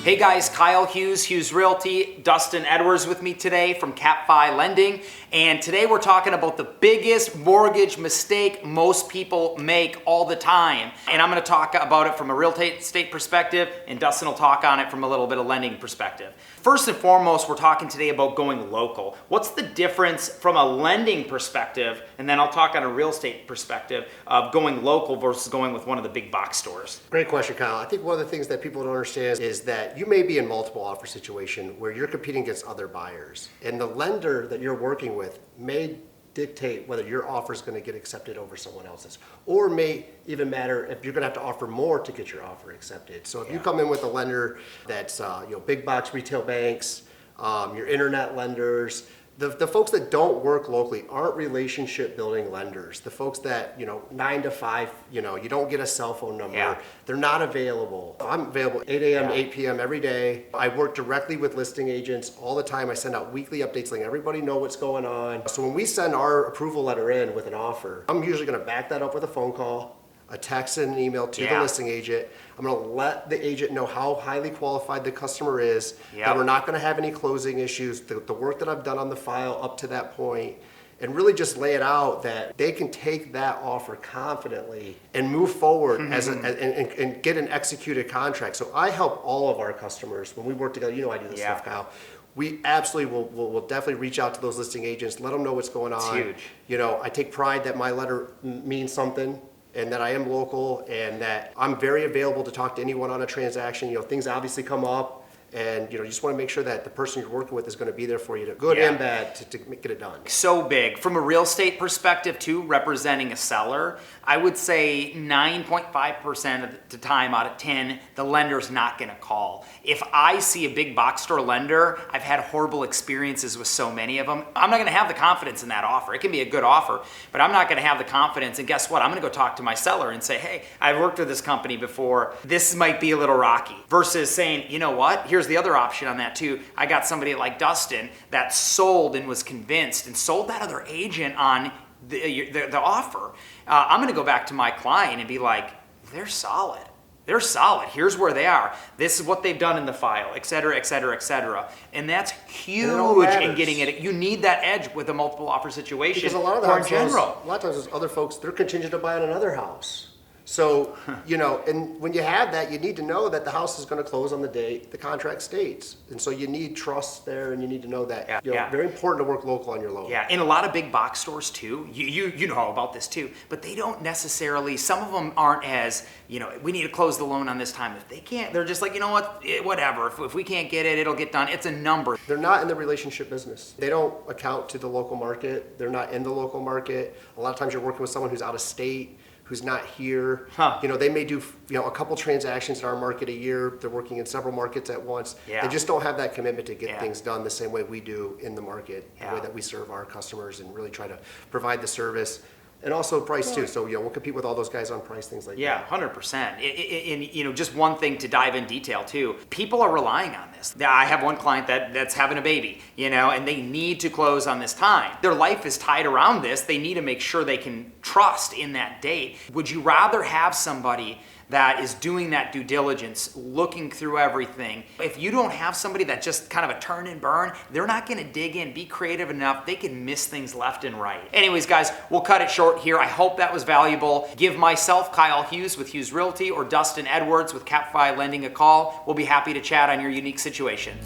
Hey guys, Kyle Hughes, Hughes Realty, Dustin Edwards with me today from CapFi Lending. And today we're talking about the biggest mortgage mistake most people make all the time. And I'm gonna talk about it from a real estate perspective, and Dustin will talk on it from a little bit of lending perspective. First and foremost, we're talking today about going local. What's the difference from a lending perspective, and then I'll talk on a real estate perspective of going local versus going with one of the big box stores. Great question, Kyle. I think one of the things that people don't understand is that you may be in multiple offer situation where you're competing against other buyers, and the lender that you're working with may dictate whether your offer is going to get accepted over someone else's, or may even matter if you're going to have to offer more to get your offer accepted. So if you come in with a lender that's big box retail banks, your internet lenders, the folks that don't work locally aren't relationship building lenders. The folks that 9 to 5, you don't get a cell phone number. They're not available. I'm available 8 a.m. to 8 p.m. every day. I work directly with listing agents all the time. I send out weekly updates letting everybody know what's going on. So when we send our approval letter in with an offer, I'm usually going to back that up with a phone call, a text and an email to the listing agent. I'm going to let the agent know how highly qualified the customer is, that we're not going to have any closing issues, the work that I've done on the file up to that point, and really just lay it out that they can take that offer confidently and move forward and get an executed contract. So I help all of our customers when we work together. I do this stuff, Kyle. We absolutely will definitely reach out to those listing agents, let them know what's going on. It's huge. I take pride that my letter means something, and that I am local, and that I'm very available to talk to anyone on a transaction. Things obviously come up, and you just want to make sure that the person you're working with is going to be there for you, good and bad, to get it done. So big. From a real estate perspective too, representing a seller, I would say 9.5% of the time out of 10, the lender's not going to call. If I see a big box store lender, I've had horrible experiences with so many of them. I'm not going to have the confidence in that offer. It can be a good offer, but I'm not going to have the confidence. And guess what? I'm going to go talk to my seller and say, hey, I've worked with this company before. This might be a little rocky. Versus saying, you know what? Here's the other option on that too. I got somebody like Dustin that sold and was convinced and sold that other agent on the offer. I'm going to go back to my client and be like, they're solid. They're solid. Here's where they are. This is what they've done in the file, et cetera, et cetera, et cetera. And that's huge in getting it. You need that edge with a multiple offer situation. Because a lot of times those other folks, they're contingent to buying another house. So, and when you have that, you need to know that the house is going to close on the date the contract states. And so you need trust there, and you need to know that. Very important to work local on your loan. Yeah, in a lot of big box stores too, you know all about this too, but they don't necessarily, some of them aren't as, we need to close the loan on this time. If they can't, they're just like, you know what, whatever. If we can't get it, it'll get done. It's a number. They're not in the relationship business. They don't account to the local market. They're not in the local market. A lot of times you're working with someone who's out of state, who's not here. They may do a couple transactions in our market a year. They're working in several markets at once. They just don't have that commitment to get things done the same way we do in the market, the way that we serve our customers and really try to provide the service. And also price too. So we'll compete with all those guys on price, things like that. Yeah, 100%. And just one thing to dive in detail too. People are relying on this. I have one client that's having a baby, and they need to close on this time. Their life is tied around this. They need to make sure they can trust in that date. Would you rather have somebody that is doing that due diligence, looking through everything? If you don't have somebody that just kind of a turn and burn, they're not going to dig in, be creative enough. They can miss things left and right. Anyways, guys, we'll cut it short here. I hope that was valuable. Give myself, Kyle Hughes with Hughes Realty, or Dustin Edwards with CapFi Lending a call. We'll be happy to chat on your unique situation.